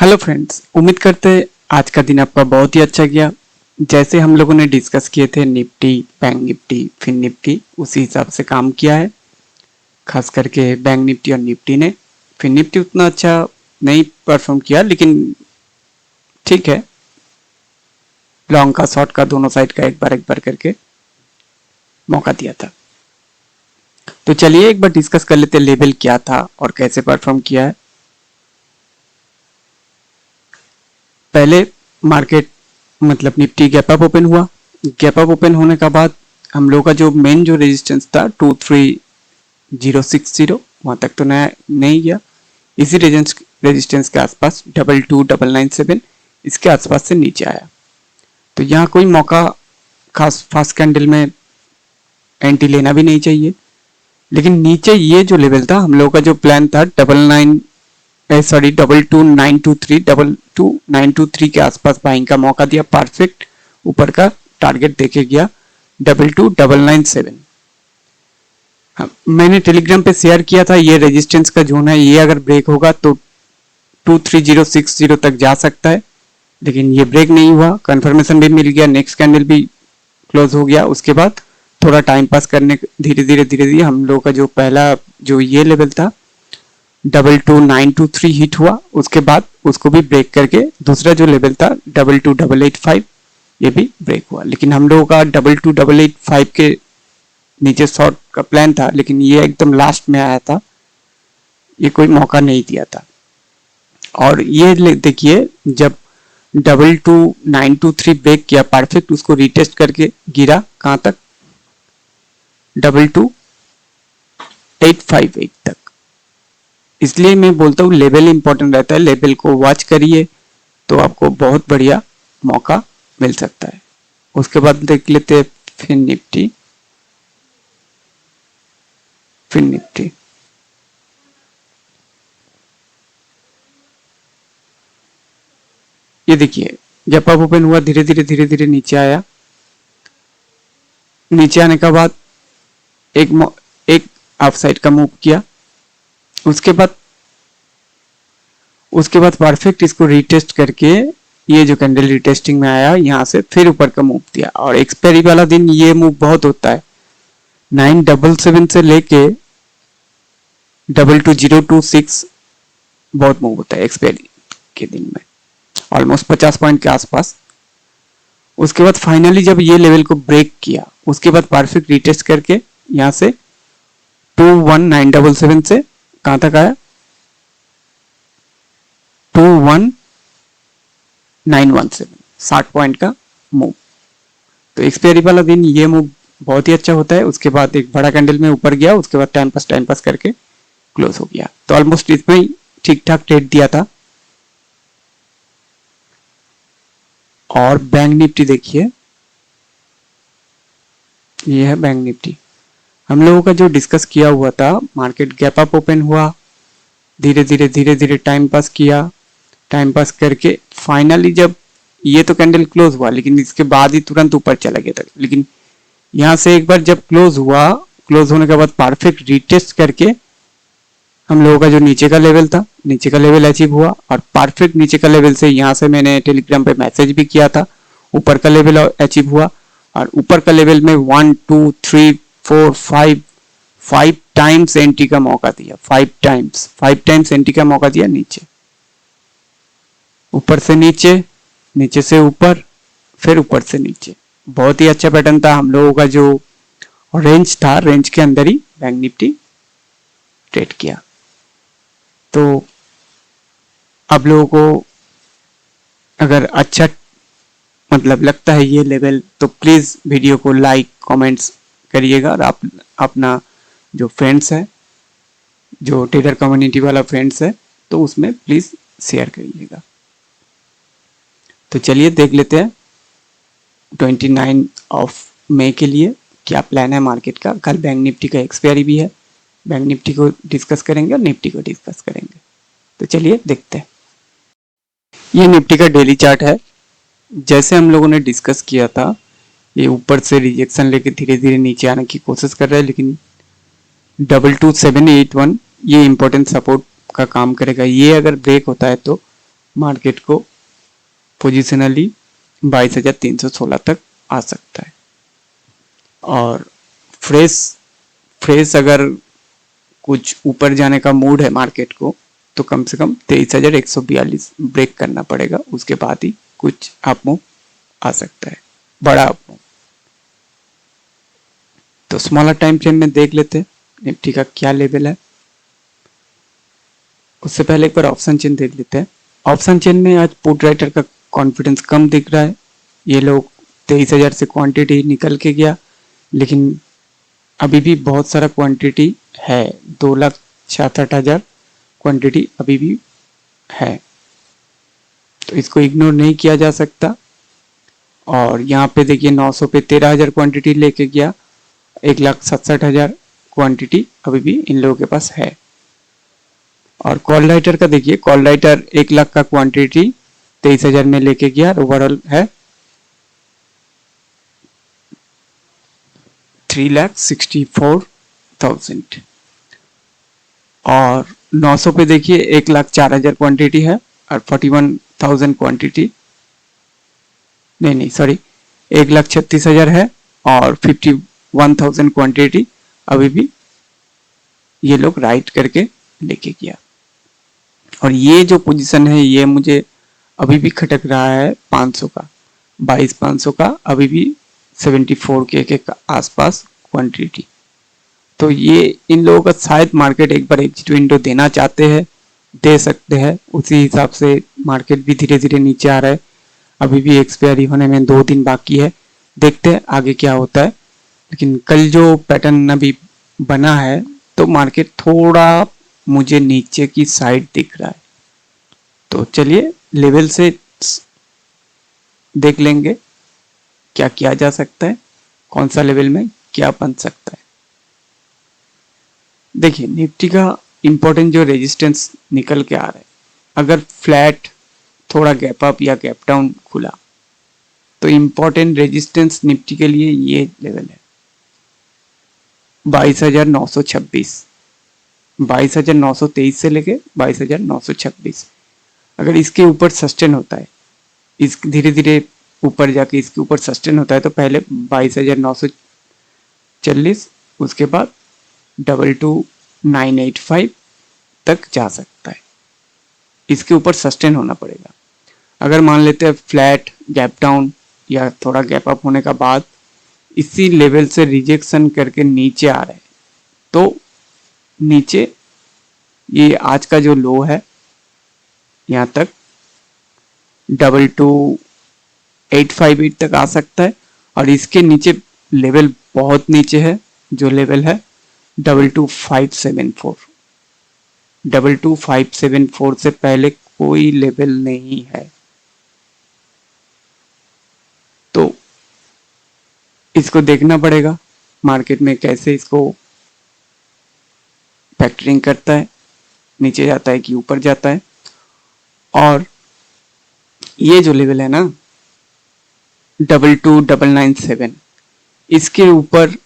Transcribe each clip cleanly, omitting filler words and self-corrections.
Hello friends, उम्मीद करते हैं आज का दिन आपका बहुत ही अच्छा गया। जैसे हम लोगों ने डिस्कस किए थे Nifty, bank Nifty, Fin Nifty, उसी हिसाब से काम किया है। खास करके बैंक निफ्टी और निफ्टी ने। फिन निफ्टी उतना अच्छा नहीं परफॉर्म किया, लेकिन ठीक है, लॉन्ग का शॉर्ट का दोनों साइड का एक बार करके मौका दिया था। तो चलिए एक बार डिस्कस कर लेते हैं लेवल क्या था और कैसे परफॉर्म किया है। पहले मार्केट मतलब निफ्टी गैप अप ओपन हुआ। गैप अप ओपन होने का बाद हम लोग का जो मेन जो रेजिस्टेंस था 23060 वहां तक तो नहीं गया। इसी रेजिस्टेंस के आसपास 22997 इसके आसपास से नीचे आया। तो यहाँ कोई मौका खास फास्ट कैंडल में एंट्री लेना भी नहीं चाहिए। लेकिन नीचे ये जो लेवल था, हम लोग का जो प्लान था 22923 के आसपास बाइंग का मौका दिया। परफेक्ट ऊपर का टारगेट देके गया 22997। मैंने टेलीग्राम पे शेयर किया था, ये रेजिस्टेंस का जोन है, ये अगर ब्रेक होगा तो 23060 तक जा सकता है। लेकिन ये ब्रेक नहीं हुआ, कंफर्मेशन भी मिल गया, नेक्स्ट कैंडल भी क्लोज हो गया। उसके बाद थोड़ा टाइम पास करने धीरे धीरे हम लोग का जो पहला जो ये लेवल था 22923 हिट हुआ। उसके बाद उसको भी ब्रेक करके दूसरा जो लेवल था 22885 ये भी ब्रेक हुआ। लेकिन हम लोगों का 22885 के नीचे शॉर्ट का प्लान था, लेकिन ये एकदम लास्ट में आया था, ये कोई मौका नहीं दिया था। और ये देखिए, जब 22923 ब्रेक किया परफेक्ट, उसको रिटेस्ट करके गिरा कहां तक 22858 तक। इसलिए मैं बोलता हूँ लेवल इंपॉर्टेंट रहता है, लेवल को वॉच करिए तो आपको बहुत बढ़िया मौका मिल सकता है। उसके बाद देख लेते हैं फिन निफ्टी। ये देखिए, जब आप ओपन हुआ धीरे धीरे नीचे आया। नीचे आने का बाद एक अप साइड का मूव किया। उसके बाद परफेक्ट इसको रिटेस्ट करके ये जो कैंडल रिटेस्टिंग में आया, यहाँ से फिर ऊपर का मूव दिया। और एक्सपायरी वाला दिन ये मूव बहुत होता है, 977 से लेके 22026 बहुत मूव होता है एक्सपायरी के दिन में, ऑलमोस्ट 50 पॉइंट के आसपास। उसके बाद फाइनली जब ये लेवल को ब्रेक किया, उसके बाद परफेक्ट रिटेस्ट करके यहाँ से 21977 से कहां तक आया 21917, 60 पॉइंट का मूव। तो एक्सपायरी वाला दिन ये मूव बहुत ही अच्छा होता है। उसके बाद एक बड़ा कैंडल में ऊपर गया, उसके बाद टाइम पास करके क्लोज हो गया। तो ऑलमोस्ट इसमें ही ठीक ठाक ट्रेड दिया था। और बैंक निफ्टी देखिए, ये है बैंक निफ्टी। हम लोगों का जो डिस्कस किया हुआ था, मार्केट गैप अप ओपन हुआ, धीरे धीरे टाइम पास किया, टाइम पास करके फाइनली जब ये तो कैंडल क्लोज हुआ, लेकिन इसके बाद ही तुरंत ऊपर चला गया था। लेकिन यहाँ से एक बार जब क्लोज हुआ, क्लोज होने के बाद परफेक्ट रिटेस्ट करके हम लोगों का जो नीचे का लेवल था, नीचे का लेवल अचीव हुआ। और परफेक्ट नीचे का लेवल से यहाँ से मैंने टेलीग्राम पे मैसेज भी किया था, ऊपर का लेवल अचीव हुआ। और ऊपर का लेवल में 1 2 3 4 5 टाइम्स एंट्री का मौका दिया। 5 टाइम्स एंट्री का मौका दिया नीचे, ऊपर से नीचे, नीचे से ऊपर, फिर ऊपर से नीचे। बहुत ही अच्छा पैटर्न था। हम लोगों का जो रेंज था, रेंज के अंदर ही बैंक निफ्टी ट्रेड किया। तो आप लोगों को अगर अच्छा मतलब लगता है ये लेवल, तो प्लीज वीडियो को लाइक कमेंट्स करिएगा। और आप अपना जो फ्रेंड्स है, जो ट्रेडर कम्युनिटी वाला फ्रेंड्स है, तो उसमें प्लीज शेयर करिएगा। तो चलिए देख लेते हैं 29 मई के लिए क्या प्लान है मार्केट का। कल बैंक निफ्टी का एक्सपायरी भी है, बैंक निफ्टी को डिस्कस करेंगे और निफ्टी को डिस्कस करेंगे। तो चलिए देखते हैं। ये निफ्टी का डेली चार्ट है। जैसे हम लोगों ने डिस्कस किया था, ये ऊपर से रिजेक्शन लेके धीरे धीरे नीचे आने की कोशिश कर रहा है, लेकिन 22781 ये इंपॉर्टेंट सपोर्ट का काम करेगा। ये अगर ब्रेक होता है तो मार्केट को पोजिशनली 22,316 तक आ सकता है। और फ्रेश फ्रेश अगर कुछ ऊपर जाने का मूड है मार्केट को तो कम से कम 23,142 ब्रेक करना पड़ेगा, उसके बाद ही कुछ अप मूव आ सकता है, बड़ा अप मूव। तो स्मॉलर टाइम फ्रेम में देख लेते हैं निफ्टी का क्या लेवल है। उससे पहले एक बार ऑप्शन चेन देख लेते हैं। ऑप्शन चेन में आज पुट राइटर का कॉन्फिडेंस कम दिख रहा है। ये लोग 23,000 से क्वांटिटी निकल के गया, लेकिन अभी भी बहुत सारा क्वांटिटी है, 2,67,000 क्वांटिटी अभी भी है, तो इसको इग्नोर नहीं किया जा सकता। और यहाँ पे देखिए 900 पे 13,000 क्वांटिटी लेके गया, 1,67,000 क्वांटिटी अभी भी इन लोगों के पास है। और कॉल राइटर का देखिए, कॉल राइटर 1 लाख का क्वांटिटी 23,000 में लेके गया, ओवरऑल है 3,64,000। और 900 पे देखिए 1,04,000 क्वांटिटी है और 41,000 क्वांटिटी, नहीं सॉरी, 1,36,000 है और 51,000 क्वांटिटी अभी भी ये लोग राइट करके लेके गया। और ये जो पोजीशन है ये मुझे अभी भी खटक रहा है 500 का, 22,500 का, अभी भी 74 के आसपास क्वांटिटी। तो ये इन लोगों का शायद मार्केट एक बार एग्जिट विंडो देना चाहते हैं, दे सकते हैं। उसी हिसाब से मार्केट भी धीरे धीरे नीचे आ रहा है, अभी भी एक्सपायरी होने में 2 दिन बाकी है, देखते हैं आगे क्या होता है। लेकिन कल जो पैटर्न अभी बना है तो मार्केट थोड़ा मुझे नीचे की साइड दिख रहा है। तो चलिए लेवल से देख लेंगे क्या किया जा सकता है, कौन सा लेवल में क्या बन सकता है। देखिए निफ्टी का इंपॉर्टेंट जो रेजिस्टेंस निकल के आ रहा है, अगर फ्लैट थोड़ा गैप अप या गैप डाउन खुला तो इंपॉर्टेंट रेजिस्टेंस निफ्टी के लिए ये लेवल है 22,926, 22,923 से लेके 22,926। अगर इसके ऊपर सस्टेन होता है, इस धीरे धीरे ऊपर जाके इसके ऊपर सस्टेन होता है तो पहले 22,940, उसके बाद 22,985 तक जा सकता है। इसके ऊपर सस्टेन होना पड़ेगा। अगर मान लेते हैं फ्लैट गैप डाउन या थोड़ा गैप अप होने का बाद इसी लेवल से रिजेक्शन करके नीचे आ रहे हैं तो नीचे ये आज का जो लो है यहाँ तक 22,858 तक आ सकता है। और इसके नीचे लेवल बहुत नीचे है, जो लेवल है 22,574, 22,574 से पहले कोई लेवल नहीं है। तो इसको देखना पड़ेगा मार्केट में कैसे इसको फैक्टरिंग करता है, नीचे जाता है कि ऊपर जाता है। और ये जो लेवल है ना 22,997, इसके ऊपर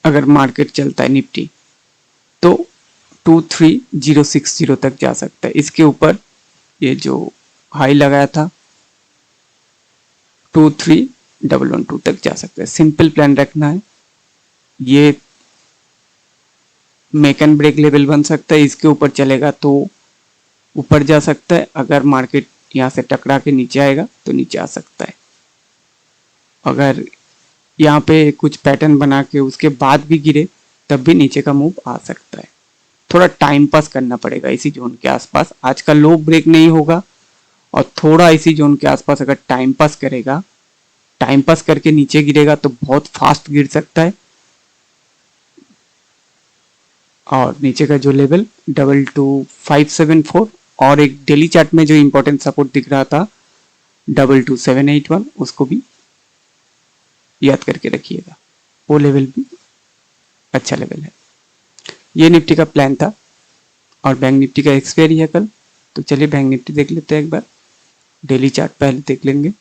अगर मार्केट चलता है निफ्टी तो 23,060 तक जा सकता है। इसके ऊपर ये जो हाई लगाया था 23,112 तक जा सकता है। सिंपल प्लान रखना है, ये मेक एंड ब्रेक लेवल बन सकता है, इसके ऊपर चलेगा तो ऊपर जा सकता है, अगर मार्केट यहाँ से टकरा के नीचे आएगा तो नीचे आ सकता है। अगर यहाँ पे कुछ पैटर्न बना के उसके बाद भी गिरे तब भी नीचे का मूव आ सकता है। थोड़ा टाइम पास करना पड़ेगा इसी जोन के आसपास, आज का लो ब्रेक नहीं होगा और थोड़ा इसी जोन के आसपास अगर टाइम पास करेगा, टाइम पास करके नीचे गिरेगा तो बहुत फास्ट गिर सकता है। और नीचे का जो लेवल 22,574 और एक डेली चार्ट में जो इंपॉर्टेंट सपोर्ट दिख रहा था 22,781, उसको भी याद करके रखिएगा, वो लेवल भी अच्छा लेवल है। ये निफ्टी का प्लान था और बैंक निफ्टी का एक्सपायरी है कल, तो चलिए बैंक निफ्टी देख लेते हैं एक बार। डेली चार्ट पहले देख लेंगे।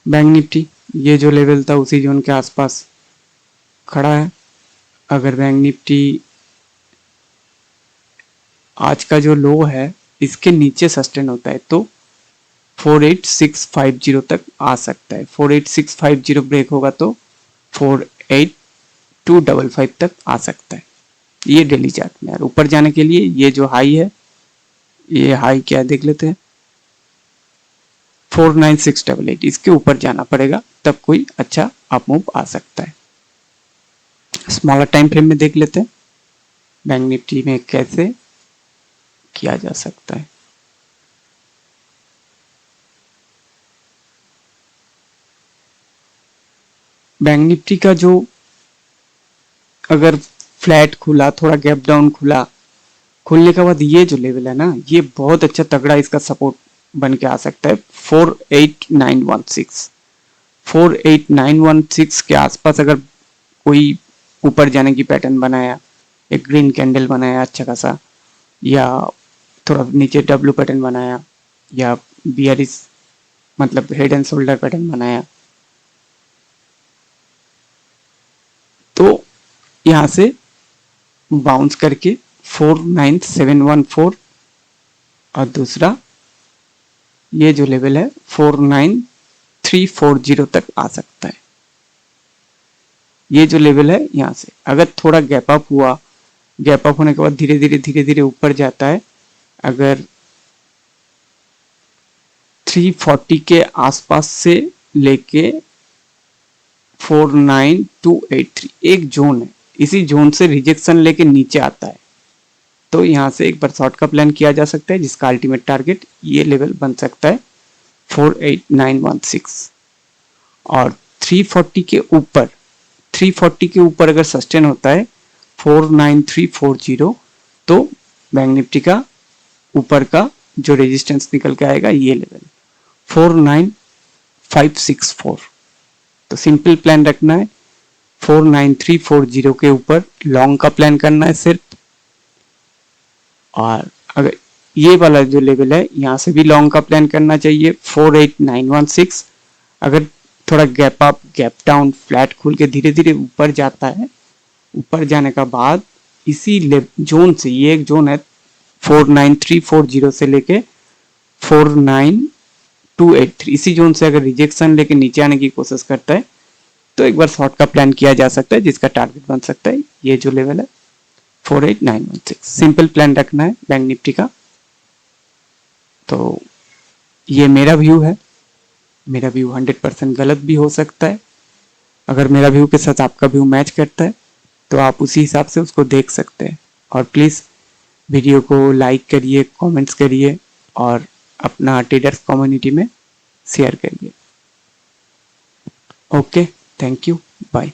बैंक निफ्टी ये जो लेवल था उसी जोन के आसपास खड़ा है। अगर बैंक निफ्टी आज का जो लो है इसके नीचे सस्टेन होता है तो 48650 तक आ सकता है। 48650 ब्रेक होगा तो 48255 तक आ सकता है। ये डेली चार्ट में। यार ऊपर जाने के लिए ये जो हाई है, ये हाई क्या है देख लेते हैं, 49688, इसके ऊपर जाना पड़ेगा तब कोई अच्छा अप मूव आ सकता है। स्मॉलर टाइम फ्रेम में देख लेते हैं बैंक निफ्टी में कैसे किया जा सकता है। बैंक निफ्टी का जो अगर फ्लैट खुला, थोड़ा गैप डाउन खुला, खुलने के बाद ये जो लेवल है ना, ये बहुत अच्छा तगड़ा इसका सपोर्ट बन के आ सकता है। 48916 48916 के आसपास अगर कोई ऊपर जाने की पैटर्न बनाया, एक ग्रीन कैंडल बनाया अच्छा खासा, या थोड़ा नीचे डब्ल्यू पैटर्न बनाया, या बियरिश मतलब हेड एंड शोल्डर पैटर्न बनाया, तो यहां से बाउंस करके 49714 और दूसरा ये जो लेवल है 49340 तक आ सकता है। ये जो लेवल है यहां से अगर थोड़ा गैप अप हुआ, गैप अप होने के बाद धीरे धीरे ऊपर जाता है, अगर 340 के आसपास से लेके 49283 एक जोन है, इसी जोन से रिजेक्शन लेके नीचे आता है तो यहां से एक बार शॉर्ट का प्लान किया जा सकता है, जिसका अल्टीमेट टारगेट ये लेवल बन सकता है 48916। और 340 के ऊपर, 340 के ऊपर अगर सस्टेन होता है 49340 तो बैंक निफ्टी का ऊपर का जो रेजिस्टेंस निकल के आएगा ये लेवल 49564। तो सिंपल प्लान रखना है, 49340 के ऊपर लॉन्ग का प्लान करना है सिर्फ। और अगर ये वाला जो लेवल है यहाँ से भी लॉन्ग का प्लान करना चाहिए 48916। अगर थोड़ा gap up, gap down, flat खुल के धीरे धीरे ऊपर जाता है, ऊपर जाने का बाद इसी जोन से, ये एक जोन है 49340 से लेके 49283, इसी जोन से अगर रिजेक्शन लेके नीचे आने की कोशिश करता है तो एक बार शॉर्ट का प्लान किया जा सकता है, जिसका टारगेट बन सकता है ये जो लेवल है 48916। सिंपल प्लान रखना है बैंक निफ्टी का। तो ये मेरा व्यू है, मेरा व्यू 100% गलत भी हो सकता है। अगर मेरा व्यू के साथ आपका व्यू मैच करता है तो आप उसी हिसाब से उसको देख सकते हैं। और प्लीज़ वीडियो को लाइक करिए, कमेंट्स करिए और अपना ट्रेडर्स कम्युनिटी में शेयर करिए। Okay, thank you, bye.